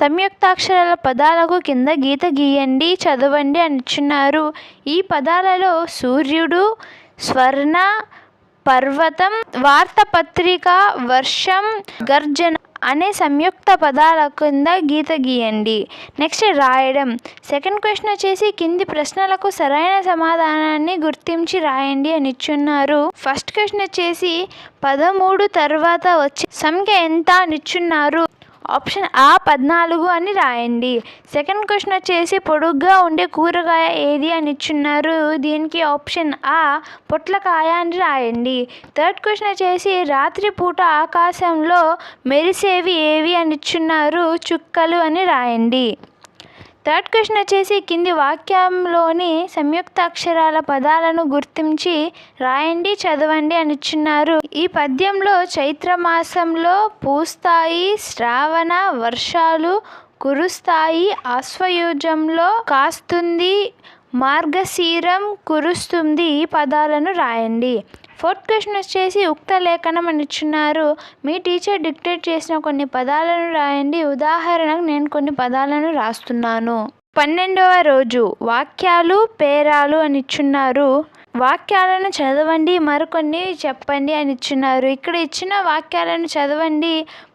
సంయుక్తాక్షరాల పదాలకు కింద గీత గీయండి, చదవండి అని ఇచ్చున్నారు. ఈ పదాలలో సూర్యుడు, స్వర్ణ, పర్వతం, వార్తాపత్రిక, వర్షం, గర్జన అనే సంయుక్త పదాల కింద గీత గీయండి. నెక్స్ట్ రాయడం. సెకండ్ క్వశ్చన్ వచ్చేసి కింది ప్రశ్నలకు సరైన సమాధానాన్ని గుర్తించి రాయండి అని ఇచ్చున్నారు. ఫస్ట్ క్వశ్చన్ వచ్చేసి 13 తర్వాత వచ్చే సంఖ్య ఎంత అని ఇచ్చున్నారు. ఆప్షన్ ఆ 14 అని రాయండి. సెకండ్ క్వశ్చన్ వచ్చేసి పొడుగ్గా ఉండే కూరగాయ ఏది అని ఇచ్చున్నారు. దీనికి ఆప్షన్ ఆ పొట్లకాయ అని రాయండి. థర్డ్ క్వశ్చన్ వచ్చేసి రాత్రిపూట ఆకాశంలో మెరిసేవి ఏవి అని ఇచ్చున్నారు. చుక్కలు అని రాయండి. థర్డ్ క్వశ్చన్ వచ్చేసి కింది వాక్యంలోని సంయుక్తాక్షరాల పదాలను గుర్తించి రాయండి, చదవండి అని ఇచ్చున్నారు. ఈ పద్యంలో చైత్రమాసంలో పూస్తాయి, శ్రావణ వర్షాలు కురుస్తాయి, ఆశ్వయుజంలో కాస్తుంది, మార్గశీరం కురుస్తుంది ఈ పదాలను రాయండి. ఫోర్త్ క్వశ్చన్ వచ్చేసి ఉక్త లేఖనం అని ఇచ్చున్నారు. మీ టీచర్ డిక్టేట్ చేసిన కొన్ని పదాలను రాయండి. ఉదాహరణకు నేను కొన్ని పదాలను రాస్తున్నాను. 12వ రోజు వాక్యాలు, పేరాలు అని ఇచ్చున్నారు. వాక్యాలను చదవండి, మరికొన్ని చెప్పండి అని ఇచ్చున్నారు. ఇక్కడ ఇచ్చిన వాక్యాలను చదవండి,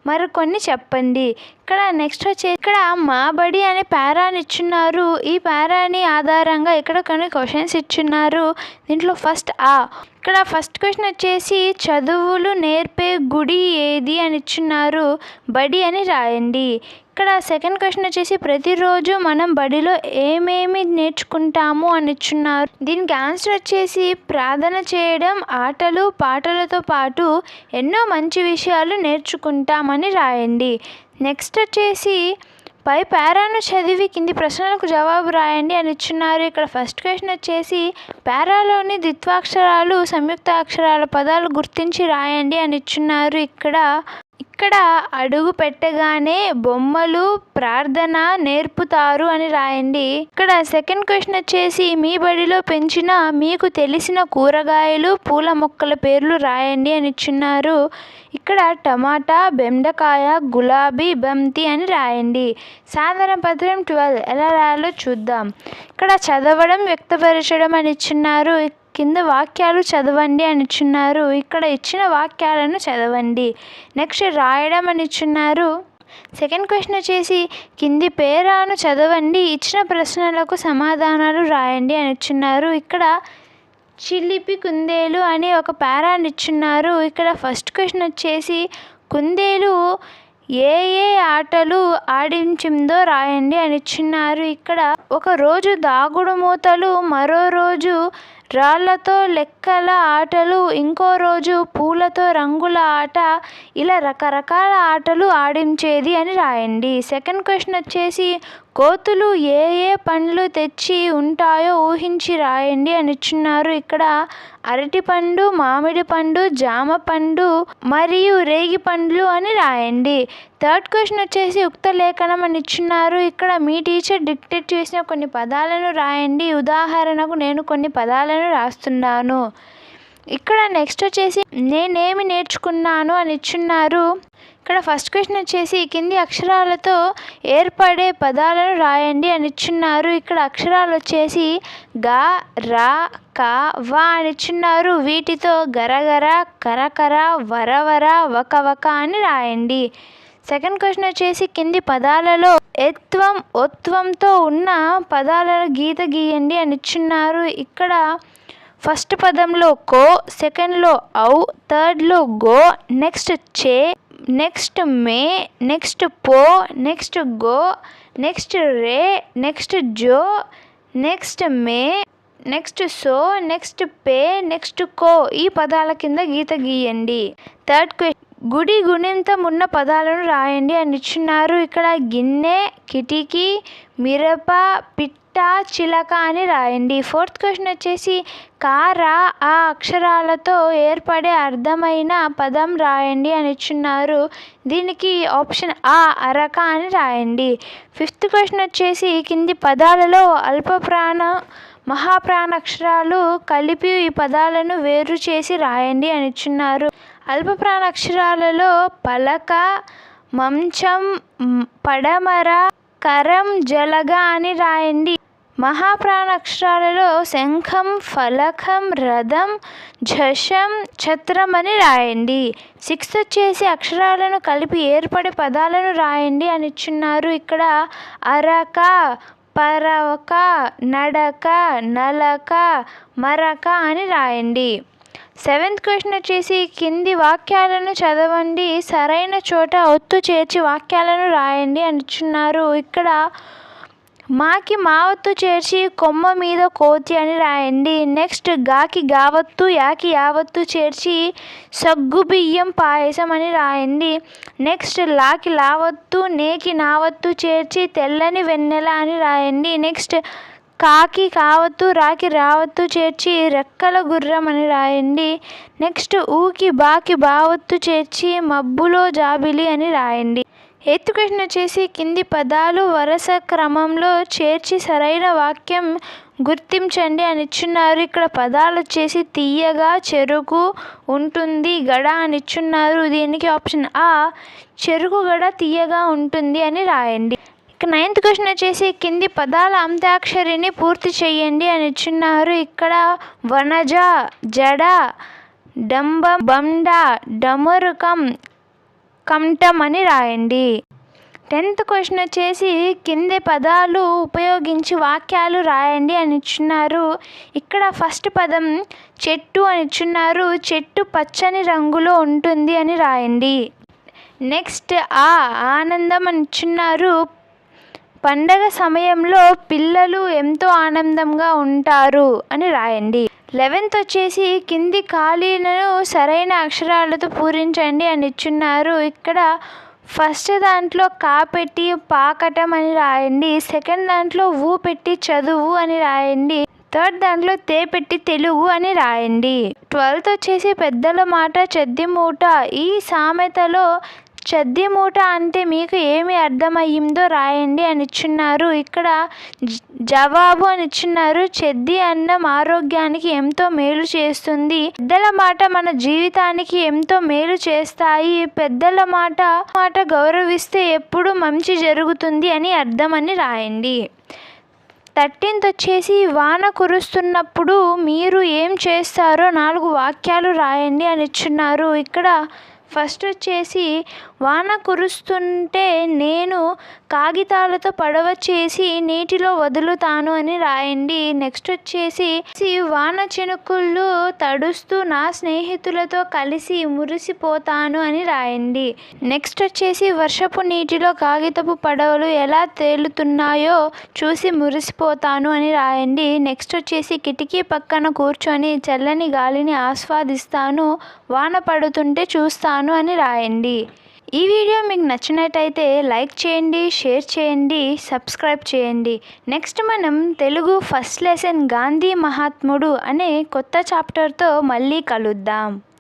మరికొన్ని చెప్పండి. ఇక్కడ నెక్స్ట్ ఇక్కడ మా బడి అనే పారాని ఇచ్చున్నారు. ఈ పారాని ఆధారంగా ఇక్కడ కొన్ని క్వశ్చన్స్ ఇచ్చున్నారు. దీంట్లో ఫస్ట్ ఇక్కడ ఫస్ట్ క్వశ్చన్ వచ్చేసి చదువులు నేర్పే గుడి ఏది అని ఇచ్చున్నారు. బడి అని రాయండి. ఇక్కడ సెకండ్ క్వశ్చన్ వచ్చేసి ప్రతిరోజు మనం బడిలో ఏమేమి నేర్చుకుంటాము అని ఇచ్చున్నారు. దీనికి ఆన్సర్ వచ్చేసి ప్రార్థన చేయడం, ఆటలు పాటలతో పాటు ఎన్నో మంచి విషయాలు నేర్చుకుంటామని రాయండి. నెక్స్ట్ వచ్చేసి పై పారాను చదివి కింది ప్రశ్నలకు జవాబు రాయండి అని ఇచ్చున్నారు. ఇక్కడ ఫస్ట్ క్వశ్చన్ వచ్చేసి పారాలోని ద్విత్వాక్షరాలు, సంయుక్త అక్షరాల పదాలు గుర్తించి రాయండి అని ఇచ్చున్నారు. ఇక్కడ అడుగు పెట్టగానే బొమ్మలు ప్రార్థన నేర్పుతారు అని రాయండి. ఇక్కడ సెకండ్ క్వశ్చన్ వచ్చేసి మీ బడిలో పెంచిన మీకు తెలిసిన కూరగాయలు, పూల మొక్కల పేర్లు రాయండి అని ఇచ్చున్నారు. ఇక్కడ టమాటా, బెండకాయ, గులాబీ, బంతి అని రాయండి. సాధన పత్రం 12 ఎలా రాయాలో చూద్దాం. ఇక్కడ చదవడం, వ్యక్తపరచడం అని ఇచ్చున్నారు. కింద వాక్యాలు చదవండి అని ఇచ్చున్నారు. ఇక్కడ ఇచ్చిన వాక్యాలను చదవండి. నెక్స్ట్ రాయడం అని ఇచ్చున్నారు. సెకండ్ క్వశ్చన్ వచ్చేసి కింది పేరాను చదవండి, ఇచ్చిన ప్రశ్నలకు సమాధానాలు రాయండి అని ఇచ్చున్నారు. ఇక్కడ చిలిపి కుందేలు అని ఒక పారాని ఇచ్చున్నారు. ఇక్కడ ఫస్ట్ క్వశ్చన్ వచ్చేసి కుందేలు ఏ ఏ ఆటలు ఆడించిందో రాయండి అని ఇచ్చున్నారు. ఇక్కడ ఒక రోజు దాగుడు మూతలు, మరో రోజు రాళ్లతో లెక్కల ఆటలు, ఇంకో రోజు పూలతో రంగుల ఆట, ఇలా రకరకాల ఆటలు ఆడించేది అని రాయండి. సెకండ్ క్వశ్చన్ వచ్చేసి కోతులు ఏ ఏ పండ్లు తెచ్చి ఉంటాయో ఊహించి రాయండి అని ఇచ్చున్నారు. ఇక్కడ అరటిపండు, మామిడి పండు, జామ పండు మరియు రేగి పండ్లు అని రాయండి. థర్డ్ క్వశ్చన్ వచ్చేసి ఉక్త లేఖనం అని ఇచ్చున్నారు. ఇక్కడ మీ టీచర్ డిక్టేట్ చేసిన కొన్ని పదాలను రాయండి. ఉదాహరణకు నేను కొన్ని పదాలను రాస్తున్నాను. ఇక్కడ నెక్స్ట్ వచ్చేసి నేనేమి నేర్చుకున్నాను అని ఇచ్చున్నారు. ఇక్కడ ఫస్ట్ క్వశ్చన్ వచ్చేసి కింది అక్షరాలతో ఏర్పడే పదాలను రాయండి అని ఇచ్చున్నారు. ఇక్కడ అక్షరాలు వచ్చేసి గ, ర, క, వ అని ఇచ్చున్నారు. వీటితో గరగర, కరకర, వరవర, వకవక అని రాయండి. సెకండ్ క్వశ్చన్ వచ్చేసి కింది పదాలలో ఎత్వం, ఒత్వంతో ఉన్న పదాలను గీత గీయండి అని ఇచ్చున్నారు. ఇక్కడ ఫస్ట్ పదంలో కో, సెకండ్లో ఔ, థర్డ్లో గో, నెక్స్ట్ చే, నెక్స్ట్ మే, నెక్స్ట్ పో, నెక్స్ట్ గో, నెక్స్ట్ రే, నెక్స్ట్ జో, నెక్స్ట్ మే, నెక్స్ట్ సో, నెక్స్ట్ పే, నెక్స్ట్ కో ఈ పదాల కింద గీత గీయండి. థర్డ్ క్వశ్చన్ గుడి గుణింతం ఉన్న పదాలను రాయండి అని ఇచ్చున్నారు. ఇక్కడ గిన్నె, కిటికీ, మిరప, పిట్ట, చిలక అని రాయండి. ఫోర్త్ క్వశ్చన్ వచ్చేసి కార, ఆ అక్షరాలతో ఏర్పడే అర్థమైన పదం రాయండి అని ఇచ్చున్నారు. దీనికి ఆప్షన్ ఆ అరక అని రాయండి. ఫిఫ్త్ క్వశ్చన్ వచ్చేసి కింది పదాలలో అల్పప్రాణ మహాప్రాణాక్షరాలు కలిపి ఈ పదాలను వేరు చేసి రాయండి అని ఇచ్చున్నారు. అల్పప్రాణాక్షరాలలో పలక, మంచం, పడమర, కరం, జలగ అని రాయండి. మహాప్రాణాక్షరాలలో శంఖం, ఫలకం, రథం, ఝషం, ఛత్రం అని రాయండి. 6th వచ్చేసి అక్షరాలను కలిపి ఏర్పడే పదాలను రాయండి అని ఇచ్చున్నారు. ఇక్కడ అరక, పరక, నడక, నలక, మరక అని రాయండి. 7th క్వశ్చన్ వచ్చేసి కింది వాక్యాలను చదవండి, సరైన చోట ఒత్తు చేర్చి వాక్యాలను రాయండి అని ఇచ్చున్నారు. ఇక్కడ మాకి మావత్తు చేర్చి కొమ్మ మీద కోతి అని రాయండి. నెక్స్ట్ గాకి గావత్తు, యాకి యావత్తు చేర్చి సగ్గుబియ్యం పాయసం అని రాయండి. నెక్స్ట్ లాకి లావత్తు, నేకి నావత్తు చేర్చి తెల్లని వెన్నెల అని రాయండి. నెక్స్ట్ కాకి కావత్తు, రాకి రావత్తు చేర్చి రెక్కల గుర్రం అని రాయండి. నెక్స్ట్ ఊకి బాకి బావత్తు చేర్చి మబ్బులో జాబిలి అని రాయండి. 8th క్వశ్చన్ వచ్చేసి కింది పదాలు వరుస క్రమంలో చేర్చి సరైన వాక్యం గుర్తించండి అని ఇచ్చున్నారు. ఇక్కడ పదాలు వచ్చేసి తీయగా, చెరుకు, ఉంటుంది, గడ అని ఇచ్చున్నారు. దీనికి ఆప్షన్ ఆ చెరుకు గడ తీయగా ఉంటుంది అని రాయండి. ఇక 9th క్వశ్చన్ వచ్చేసి కింది పదాల అంత్యాక్షరిని పూర్తి చేయండి అని ఇచ్చున్నారు. ఇక్కడ వనజ, జడ, డంబం, బండ, డమరుకం, కమటం అని రాయండి. 10th క్వశ్చన్ వచ్చేసి కింది పదాలు ఉపయోగించి వాక్యాలు రాయండి అని ఇచ్చున్నారు. ఇక్కడ ఫస్ట్ పదం చెట్టు అని ఇచ్చున్నారు. చెట్టు పచ్చని రంగులో ఉంటుంది అని రాయండి. నెక్స్ట్ ఆనందం అని ఇచ్చున్నారు. పండగ సమయంలో పిల్లలు ఎంతో ఆనందంగా ఉంటారు అని రాయండి. 11th వచ్చేసి కింది ఖాళీలను సరైన అక్షరాలతో పూరించండి అని ఇచ్చున్నారు. ఇక్కడ ఫస్ట్ దాంట్లో కా పెట్టి పాకటం అని రాయండి. సెకండ్ దాంట్లో ఊ పెట్టి చదువు అని రాయండి. థర్డ్ దాంట్లో తే పెట్టి తెలుగు అని రాయండి. 12th వచ్చేసి పెద్దల మాట చెద్ది మూట. ఈ సామెతలో చెద్ది మూట అంటే మీకు ఏమి అర్థమయ్యిందో రాయండి అని ఇచ్చున్నారు. ఇక్కడ జవాబు అని ఇచ్చున్నారు. చెద్ది అన్నం ఆరోగ్యానికి ఎంతో మేలు చేస్తుంది. పెద్దల మాట మన జీవితానికి ఎంతో మేలు చేస్తాయి. పెద్దల మాట గౌరవిస్తే ఎప్పుడు మంచి జరుగుతుంది అని అర్థం అని రాయండి. 13th వచ్చేసి వాన కురుస్తున్నప్పుడు మీరు ఏం చేస్తారో 4 వాక్యాలు రాయండి అని ఇచ్చున్నారు. ఇక్కడ ఫస్ట్ వచ్చేసి వాన కురుస్తుంటే నేను కాగితాలతో పడవ చేసి నీటిలో వదులుతాను అని రాయండి. నెక్స్ట్ వచ్చేసి వాన చినుకులు తడుస్తూ నా స్నేహితులతో కలిసి మురిసిపోతాను అని రాయండి. నెక్స్ట్ వచ్చేసి వర్షపు నీటిలో కాగితపు పడవలు ఎలా తేలుతున్నాయో చూసి మురిసిపోతాను అని రాయండి. నెక్స్ట్ వచ్చేసి కిటికీ పక్కన కూర్చొని చల్లని గాలిని ఆస్వాదిస్తాను, వాన పడుతుంటే చూస్తాను అని రాయండి. ఈ వీడియో మీకు నచ్చినట్టయితే లైక్ చేయండి, షేర్ చేయండి, సబ్స్క్రైబ్ చేయండి. నెక్స్ట్ మనం తెలుగు ఫస్ట్ లెసన్ గాంధీ మహాత్ముడు అనే కొత్త చాప్టర్తో మళ్ళీ కలుద్దాం.